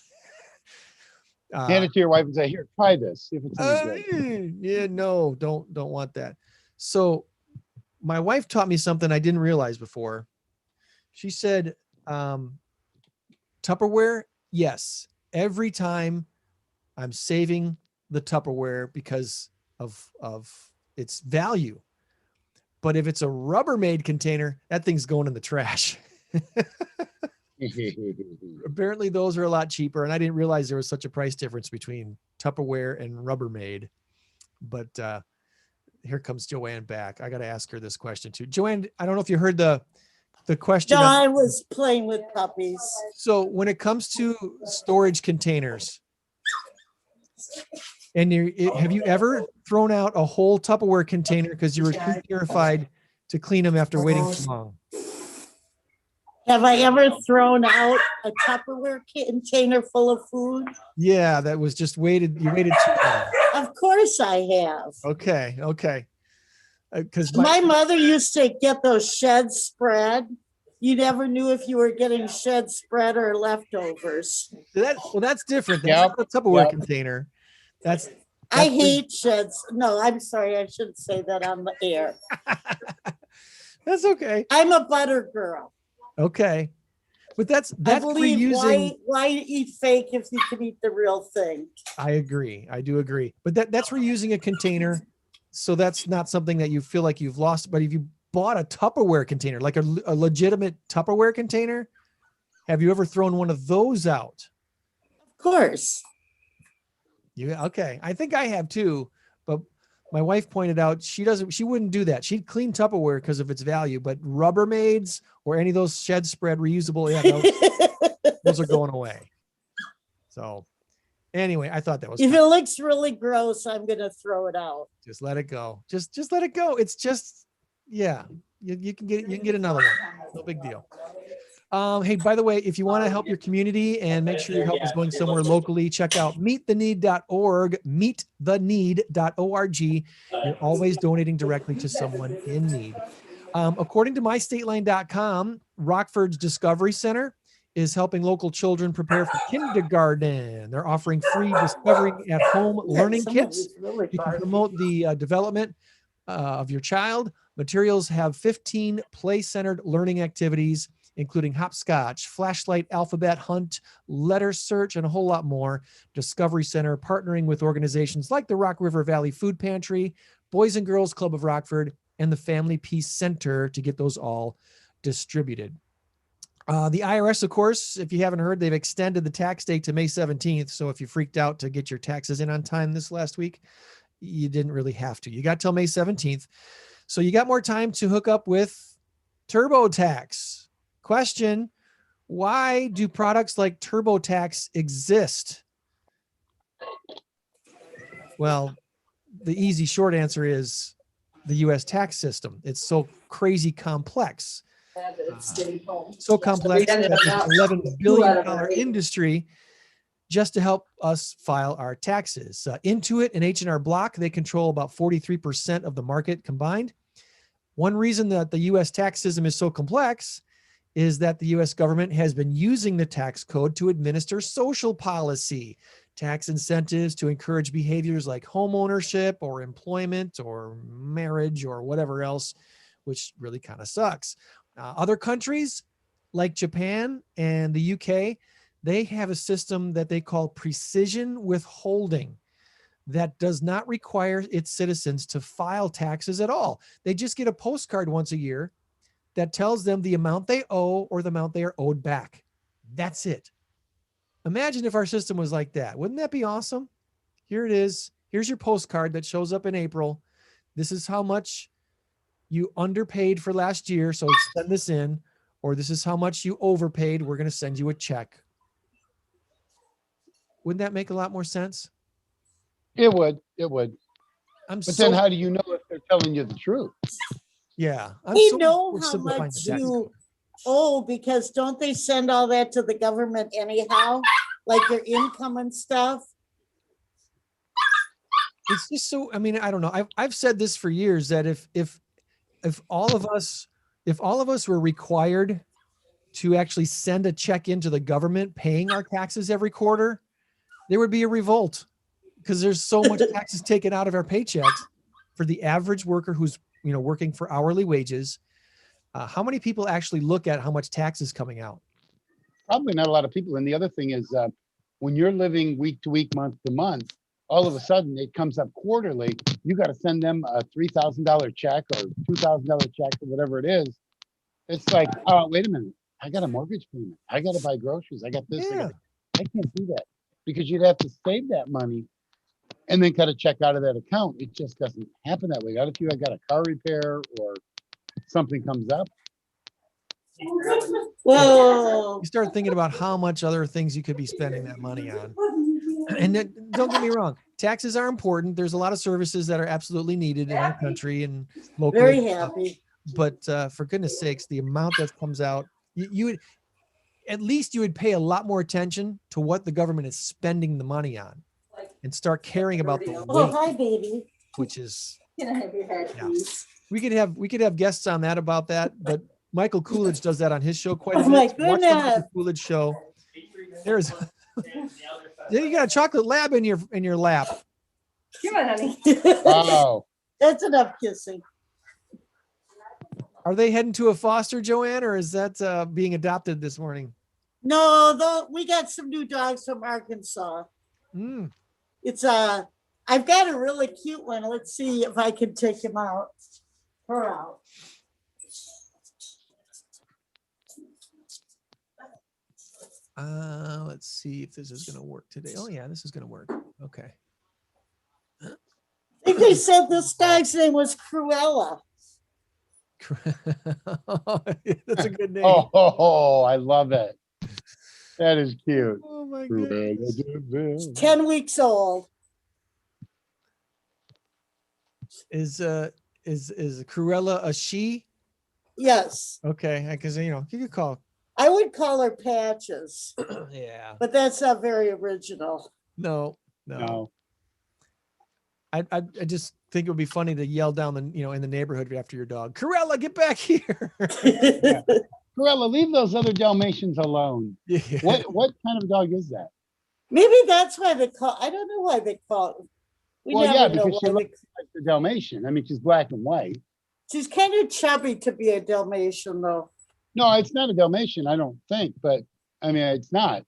Hand it to your wife and say, "Here, try this. See if it's any good."
Yeah, no, don't want that. So my wife taught me something I didn't realize before. She said, Tupperware, yes. Every time I'm saving the Tupperware because of its value. But if it's a Rubbermaid container, that thing's going in the trash. Apparently those are a lot cheaper, and I didn't realize there was such a price difference between Tupperware and Rubbermaid. But here comes Joann back. I got to ask her this question too. Joann, I don't know if you heard the question.
No, I was playing with puppies.
So when it comes to storage containers, and have you ever thrown out a whole Tupperware container because you were too terrified to clean them after waiting too long?
Have I ever thrown out a Tupperware container full of food?
Yeah, that was just you waited too long.
Of course I have.
Okay. Because
my mother used to get those shed spread. You never knew if you were getting shed spread or leftovers.
That's different. That's not a Tupperware container.
I hate sheds. No, I'm sorry. I shouldn't say that on the air.
That's okay.
I'm a butter girl.
Okay. But that's
I believe
reusing.
Why eat fake if you can eat the real thing?
I agree. I do agree. But that's reusing a container. So that's not something that you feel like you've lost. But if you bought a Tupperware container, like a legitimate Tupperware container, have you ever thrown one of those out?
Of course.
Okay. I think I have too. But my wife pointed out she wouldn't do that. She'd clean Tupperware because of its value, but Rubbermaids or any of those shed spread reusable, those are going away. So Anyway, I thought that was
If
fun.
it looks really gross, I'm gonna throw it out.
Just let it go. Just let it go. It's just, yeah, you can get another one. No big deal. Hey, by the way, if you want to help your community and make sure your help is going somewhere locally, check out meettheneed.org, meettheneed.org. You're always donating directly to someone in need. According to mystateline.com, Rockford's Discovery Center is helping local children prepare for kindergarten. They're offering free discovery at home learning kits. You can promote the development of your child. Materials have 15 play-centered learning activities, including hopscotch, flashlight, alphabet hunt, letter search, and a whole lot more. Discovery Center partnering with organizations like the Rock River Valley Food Pantry, Boys and Girls Club of Rockford, and the Family Peace Center to get those all distributed. The IRS, of course, if you haven't heard, they've extended the tax date to May 17th. So if you freaked out to get your taxes in on time this last week, you didn't really have to. You got till May 17th. So you got more time to hook up with TurboTax. Question: why do products like TurboTax exist? Well, the easy short answer is the U.S. tax system. It's so crazy complex. So complex that it's an $11 billion industry just to help us file our taxes. Intuit and H&R Block, they control about 43% of the market combined. One reason that the U.S. tax system is so complex is that the U.S. government has been using the tax code to administer social policy, tax incentives to encourage behaviors like home ownership or employment or marriage or whatever else, which really kind of sucks. Other countries like Japan and the UK, they have a system that they call precision withholding that does not require its citizens to file taxes at all. They just get a postcard once a year that tells them the amount they owe or the amount they are owed back. That's it. Imagine if our system was like that. Wouldn't that be awesome? Here it is. Here's your postcard that shows up in April. This is how much you underpaid for last year, so send this in. Or this is how much you overpaid. We're going to send you a check. Wouldn't that make a lot more sense?
It would. But then how do you know if they're telling you the truth?
Yeah.
We know how much you owe because don't they send all that to the government anyhow? Like your income and stuff?
It's just so, I mean, I don't know. I've said this for years that if all of us were required to actually send a check into the government paying our taxes every quarter, there would be a revolt because there's so much taxes taken out of our paychecks for the average worker who's, working for hourly wages. How many people actually look at how much tax is coming out?
Probably not a lot of people. And the other thing is when you're living week to week, month to month, all of a sudden it comes up quarterly. You got to send them a $3,000 check or $2,000 check or whatever it is. It's like, oh, wait a minute. I got a mortgage payment. I got to buy groceries. I got this.
Yeah.
I can't do that because you'd have to save that money and then cut a check out of that account. It just doesn't happen that way. Not if you got a car repair or something comes up.
Whoa.
You start thinking about how much other things you could be spending that money on. And then, don't get me wrong, taxes are important. There's a lot of services that are absolutely needed in our country and locally.
Very happy.
But for goodness sakes, the amount that comes out, you would, at least you would pay a lot more attention to what the government is spending the money on and start caring about the weight.
Oh, hi, baby.
Which is,
Can I have your hair, please?
we could have guests on that about that, but Michael Coolidge does that on his show quite a bit.
Oh my
Watch the
goodness.
Michael Coolidge show. There's you got a chocolate lab in your lap.
Come on, honey.
Wow.
That's enough kissing.
Are they heading to a foster, Joann, or is that being adopted this morning?
No, though we got some new dogs from Arkansas. It's I've got a really cute one. Let's see if I can take her out.
Let's see if this is going to work today. Oh yeah, this is going to work. Okay.
I think they said this dog's name was Cruella.
That's a good name.
Oh, I love it. That is cute.
Oh my goodness.
It's 10 weeks old.
Is Cruella a she?
Yes.
Okay, because you could call.
I would call her Patches.
Yeah.
But that's not very original.
No. I just think it would be funny to yell down in the neighborhood after your dog. Cruella, get back here.
Yeah. Cruella, leave those other Dalmatians alone.
Yeah.
What kind of dog is that?
Maybe that's why they call. I don't know why they call it.
Because she looks like the Dalmatian. I mean, she's black and white.
She's kind of chubby to be a Dalmatian, though.
No, it's not a Dalmatian, I don't think. But I mean, it's not.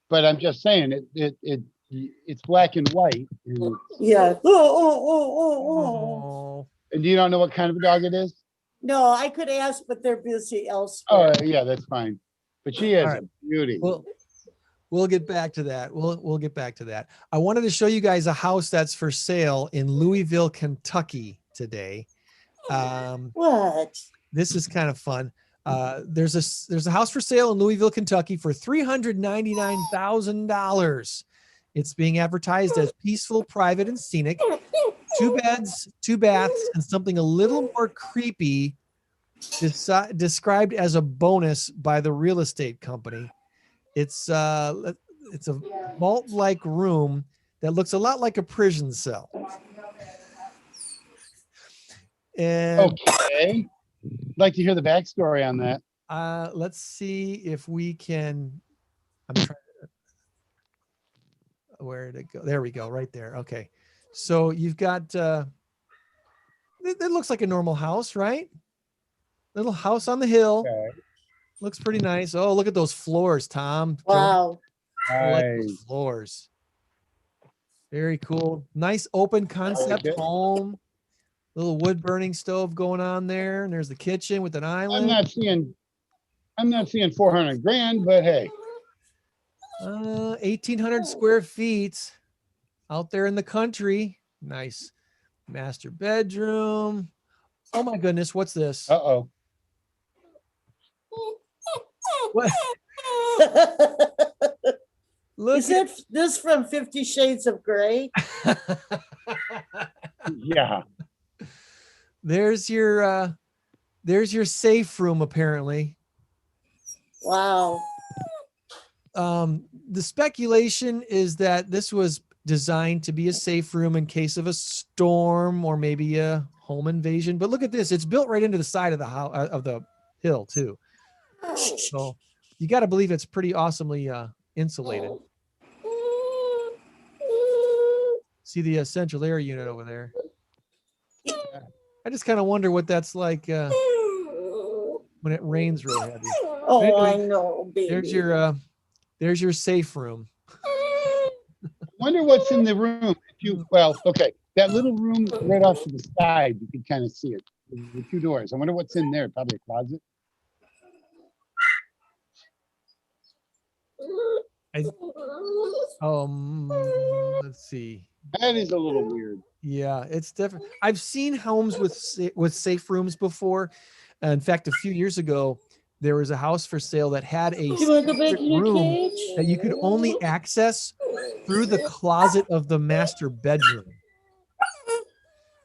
But I'm just saying it's black and white. And
yeah.
And you don't know what kind of a dog it is?
No, I could ask, but they're busy elsewhere.
Oh, yeah, that's fine. But she is a beauty.
Well, we'll get back to that. We'll get back to that. I wanted to show you guys a house that's for sale in Louisville, Kentucky today.
What?
This is kind of fun. There's a house for sale in Louisville, Kentucky for $399,000. It's being advertised as peaceful, private, and scenic. 2 beds, 2 baths, and something a little more creepy described as a bonus by the real estate company. It's a vault-like room that looks a lot like a prison cell. And
okay. I'd like to hear the backstory on that.
Let's see if we can. I'm trying to. Where did it go? There we go. Right there. Okay. So you've got. It looks like a normal house, right? Little house on the hill.
Okay.
Looks pretty nice. Oh, look at those floors, Tom.
Wow.
I like those floors. Very cool. Nice open concept home. Little wood burning stove going on there, and there's the kitchen with an island.
I'm not seeing 400 grand, but hey.
1,800 square feet out there in the country. Nice master bedroom. Oh my goodness, what's this?
Uh-oh.
What? Look,
is it this from 50 Shades of Grey?
Yeah.
There's your safe room, apparently.
Wow.
The speculation is that this was designed to be a safe room in case of a storm or maybe a home invasion. But look at this. It's built right into the side of the house, of the hill too. So you got to believe it's pretty awesomely insulated. See the central air unit over there. I just kind of wonder what that's like when it rains real heavy.
Oh,
anyway,
I know, baby.
There's your safe room.
Wonder what's in the room. Okay, that little room right off to the side, you can kind of see it. The 2 doors. I wonder what's in there. Probably a closet.
Let's see.
That is a little weird.
Yeah, it's different. I've seen homes with safe rooms before. In fact, a few years ago, there was a house for sale that had a secret room that you could only access through the closet of the master bedroom.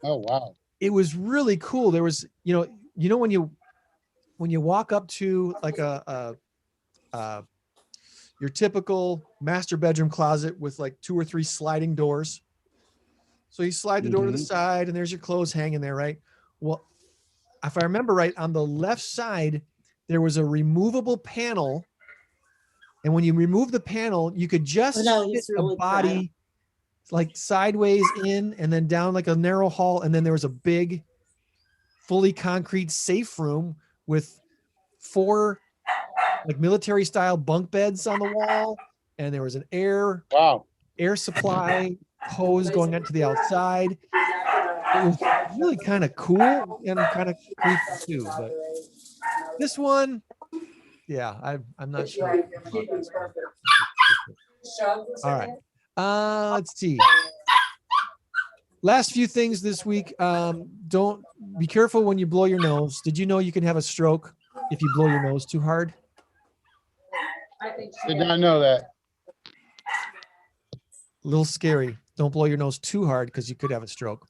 Oh wow!
It was really cool. There was, when you walk up to like your typical master bedroom closet with like 2 or 3 sliding doors. So you slide the door to the side and there's your clothes hanging there, right? Well, if I remember right, on the left side, there was a removable panel. And when you remove the panel, you could just fit a body like sideways in and then down like a narrow hall. And then there was a big, fully concrete safe room with 4 like military style bunk beds on the wall. And there was an air supply hose going out to the outside. It was really kind of cool and kind of creepy too. But this one, yeah, I'm not sure about this one. All right. Let's see. Last few things this week. Don't be careful when you blow your nose. Did you know you can have a stroke if you blow your nose too hard?
Did not know that.
A little scary. Don't blow your nose too hard because you could have a stroke.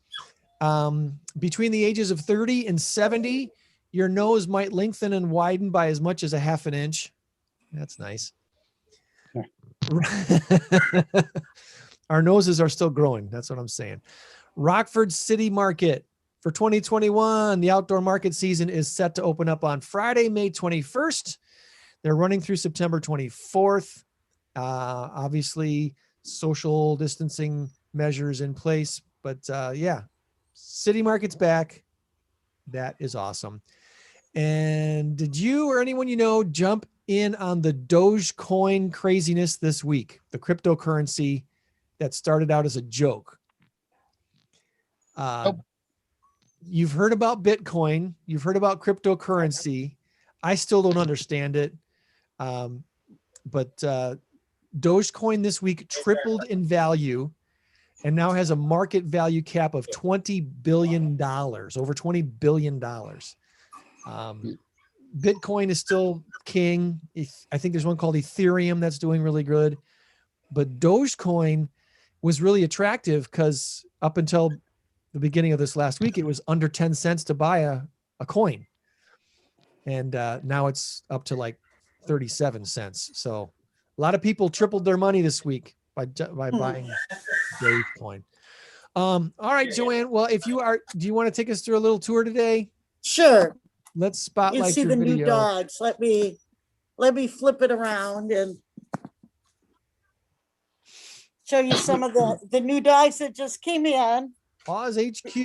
Between the ages of 30 and 70, your nose might lengthen and widen by as much as a half an inch. That's nice. Our noses are still growing. That's what I'm saying. Rockford City Market for 2021. The outdoor market season is set to open up on Friday, May 21st. They're running through September 24th. Obviously, social distancing measures in place, but yeah, City Market's back. That is awesome. And did you or anyone you know jump in on the Dogecoin craziness this week? The cryptocurrency that started out as a joke. You've heard about Bitcoin. You've heard about cryptocurrency. I still don't understand it. But Dogecoin this week tripled in value and now has a market value cap of $20 billion, over $20 billion. Bitcoin is still king. I think there's one called Ethereum that's doing really good. But Dogecoin was really attractive because up until the beginning of this last week, it was under 10 cents to buy a coin. And now it's up to like 37 cents. So a lot of people tripled their money this week by buying Dogecoin. All right, Joann. Well, do you want to take us through a little tour today?
Sure.
Let's spotlight
you see
your
the
video.
new dogs. Let me flip it around and show you some of the new dogs that just came in.
Paws HQ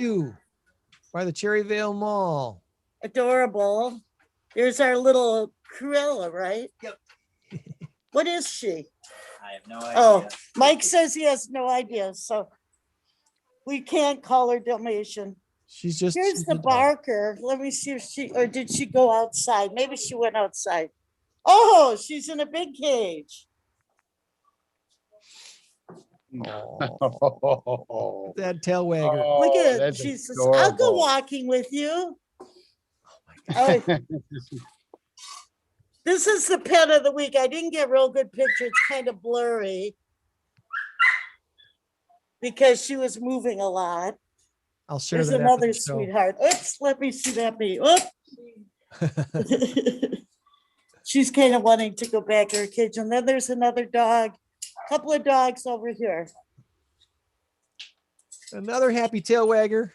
by the Cherryvale Mall.
Adorable. There's our little Cruella, right?
Yep.
What is she?
I have no idea.
Oh, Mike says he has no idea, so we can't call her Dalmatian.
She's just.
Here's the Barker. Let me see if did she go outside? Maybe she went outside. Oh, she's in a big cage.
Oh, that tail wagger.
Look at
that's
it. Jesus.
adorable.
I'll go walking with you. Oh, this is the pet of the week. I didn't get a real good picture. It's kind of blurry because she was moving a lot.
I'll share
There's
that.
another sweetheart. Oops, let me see that be. She's kind of wanting to go back to her cage. And then there's another dog, a couple of dogs over here.
Another happy tail wagger.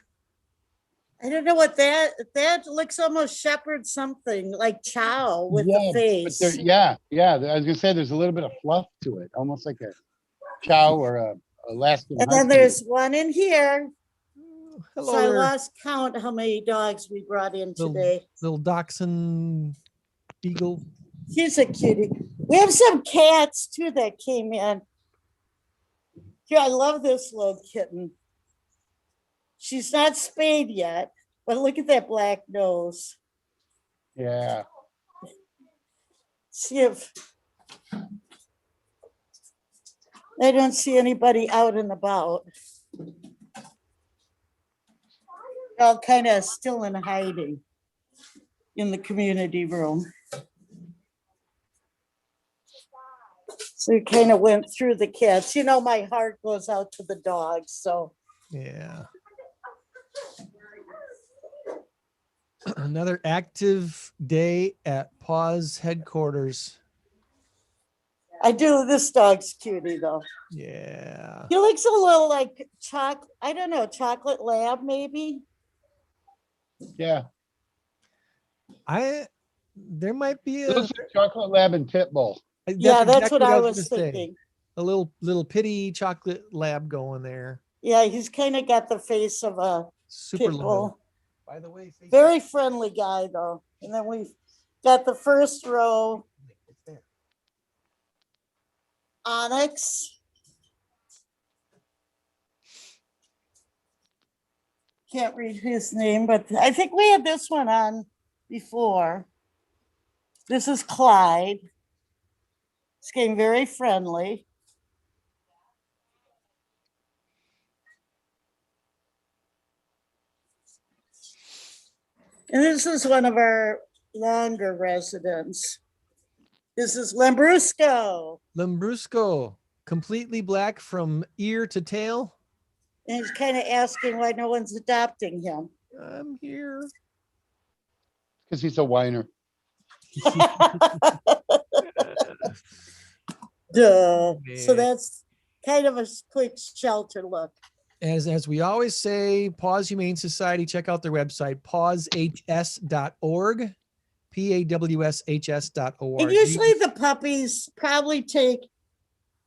I don't know what that looks almost shepherd something like Chow with the face.
Yeah. I was gonna say there's a little bit of fluff to it, almost like a Chow or a Alaskan.
And then there's one in here.
Hello
So I
there.
lost count how many dogs we brought in today.
Little dachshund beagle.
He's a cutie. We have some cats too that came in. Here, I love this little kitten. She's not spayed yet, but look at that black nose.
Yeah.
See if I don't see anybody out and about. They're all kind of still in hiding in the community room. So we kind of went through the cats. You know, my heart goes out to the dogs, so.
Yeah. Another active day at Paws headquarters.
I do. This dog's cutie though.
Yeah.
He looks a little like I don't know, chocolate lab maybe.
Yeah.
There
might be
a chocolate lab and pit bull.
Yeah, that's what I was thinking.
A little pitty chocolate lab going there.
Yeah, he's kind of got the face of a
super
pit bull.
By the way,
very friendly guy though. And then we've got the first row. Onyx. Can't read his name, but I think we had this one on before. This is Clyde. It's getting very friendly. And this is one of our longer residents. This is Lambrusco.
Lambrusco, completely black from ear to tail.
And he's kind of asking why no one's adopting him.
I'm here.
Because he's a whiner.
Duh.
Man.
So that's kind of a quick shelter look.
As we always say, Paws Humane Society, check out their website, pawshs.org, pawshs.org.
And usually the puppies probably take,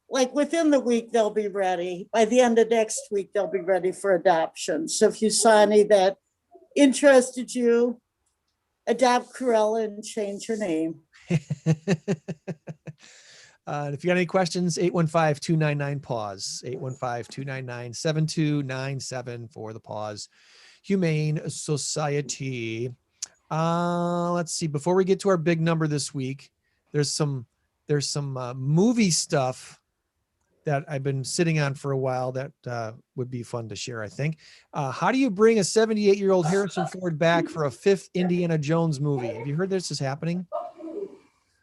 like within the week, they'll be ready. By the end of next week, they'll be ready for adoption. So if you saw any that interested you, adopt Cruella and change her name.
If you got any questions, 815-299-PAWS, 815-299-7297 for the Paws Humane Society. Let's see. Before we get to our big number this week, there's some movie stuff that I've been sitting on for a while that would be fun to share, I think. How do you bring a 78-year-old Harrison Ford back for a 5th Indiana Jones movie? Have you heard this is happening?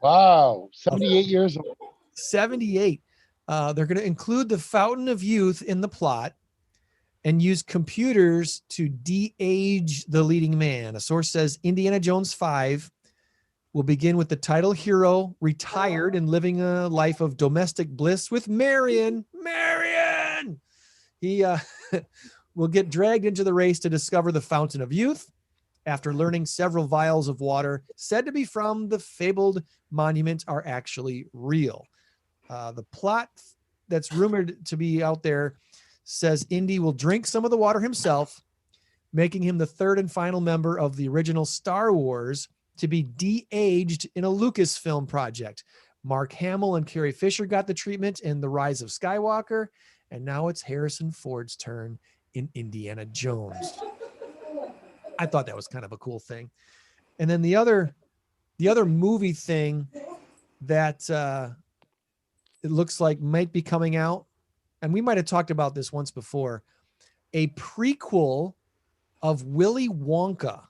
Wow, 78 years old.
78. They're going to include the Fountain of Youth in the plot and use computers to de-age the leading man. A source says Indiana Jones 5 will begin with the title hero retired and living a life of domestic bliss with Marion. He will get dragged into the race to discover the Fountain of Youth after learning several vials of water said to be from the fabled monument are actually real. The plot that's rumored to be out there says Indy will drink some of the water himself, making him the 3rd and final member of the original Star Wars to be de-aged in a Lucasfilm project. Mark Hamill and Carrie Fisher got the treatment in The Rise of Skywalker, and now it's Harrison Ford's turn in Indiana Jones. I thought that was kind of a cool thing. And then the other movie thing that it looks like might be coming out, and we might have talked about this once before, a prequel of Willy Wonka.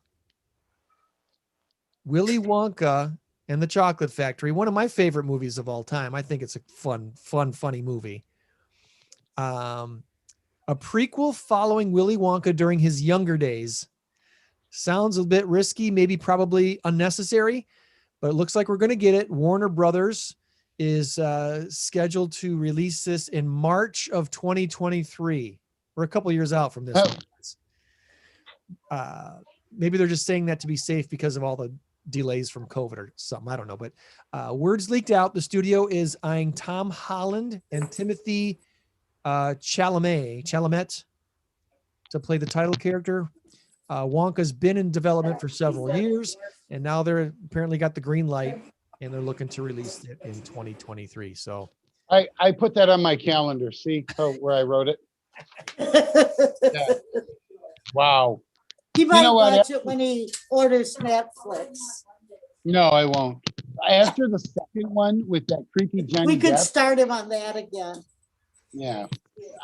Willy Wonka and the Chocolate Factory, one of my favorite movies of all time. I think it's a funny movie. A prequel following Willy Wonka during his younger days. Sounds a bit risky, maybe probably unnecessary, but it looks like we're going to get it. Warner Brothers is scheduled to release this in March of 2023. We're a couple of years out from this. Maybe they're just saying that to be safe because of all the delays from COVID or something. I don't know, but words leaked out. The studio is eyeing Tom Holland and Timothy Chalamet to play the title character. Wonka's been in development for several years, and now they're apparently got the green light, and they're looking to release it in 2023. So
I put that on my calendar. See where I wrote it? Yeah. Wow.
He might watch it when he orders Netflix.
No, I won't. After the second one with that creepy Johnny
We could
Depp,
start him on that again.
yeah.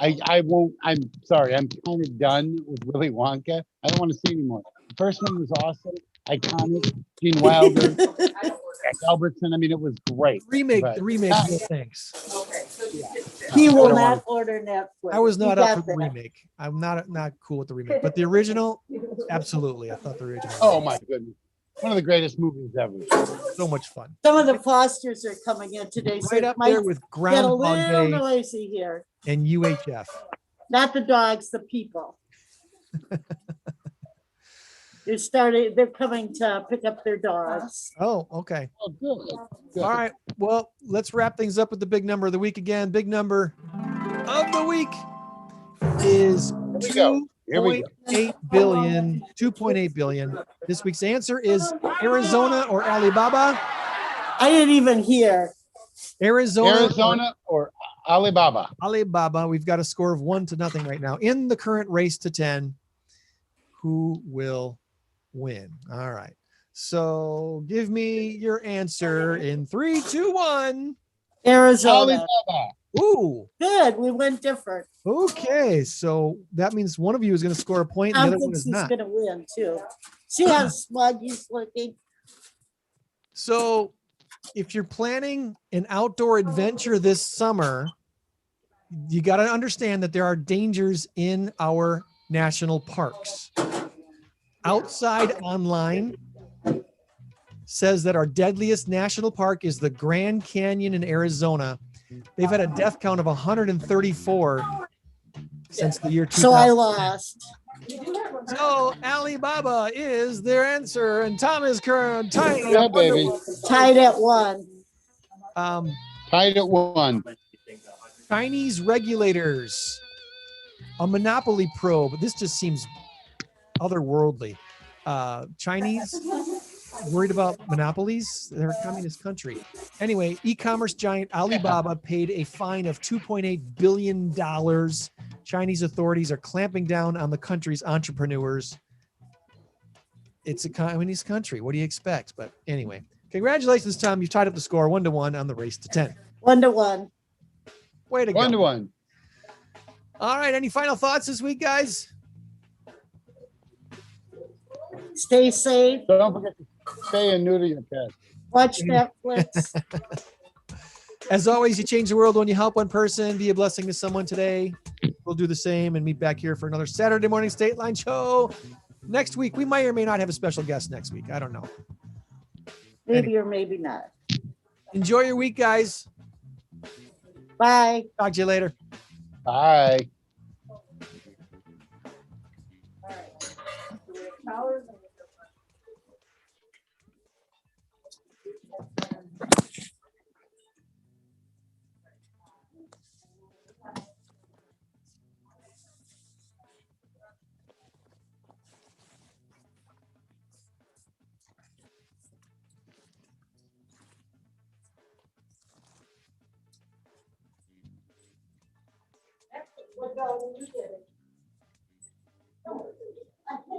I won't. I'm sorry. I'm kind of done with Willy Wonka. I don't want to see anymore. The first one was awesome, iconic. Gene Wilder, Jack Albertson. I mean, it was great.
The remake, no thanks.
He will not order Netflix.
I was not up for the remake. I'm not cool with the remake, but the original, absolutely. I thought the original.
Oh my goodness, one of the greatest movies ever.
So much fun.
Some of the Fosters are coming in today, so
Right
it
up
might
there with
get a
Groundhog
little
Day
noisy here.
and UHF.
Not the dogs, the people. They're coming to pick up their dogs.
Oh, okay.
Oh, good.
All right. Well, let's wrap things up with the big number of the week again. Big number of the week is
Here we go.
2.8 billion. 2.8 billion. This week's answer is Arizona or Alibaba.
I didn't even hear.
Arizona or Alibaba.
Alibaba. We've got a score of 1-0 right now in the current race to 10. Who will win? All right. So give me your answer in 3, 2, 1.
Arizona.
Alibaba.
Ooh.
Good. We went different.
Okay. So that means one of you is going to score a point and the other one is
He's
not.
going to win too. See how smug he's looking.
So if you're planning an outdoor adventure this summer, you got to understand that there are dangers in our national parks. Outside Online says that our deadliest national park is the Grand Canyon in Arizona. They've had a death count of 134 since the year 2000.
So I lost.
So Alibaba is their answer, and Tom is current tied
Yeah,
at
baby.
Tied at 1.
Tied at 1.
Chinese regulators, a monopoly probe. This just seems otherworldly. Chinese worried about monopolies. They're a communist country. Anyway, e-commerce giant Alibaba paid a fine of $2.8 billion. Chinese authorities are clamping down on the country's entrepreneurs. It's a communist country. What do you expect? But anyway, congratulations, Tom. You tied up the score 1-1 on the race to 10.
1-1.
Way to go.
1-1.
All right. Any final thoughts this week, guys?
Stay safe.
Don't forget to stay and neuter your pet.
Watch Netflix.
As always, you change the world when you help one person. Be a blessing to someone today. We'll do the same and meet back here for another Saturday morning Stateline show. Next week, we might or may not have a special guest next week. I don't know.
Maybe or maybe not.
Enjoy your week, guys.
Bye.
Talk to you later.
Bye.
Well, you did it.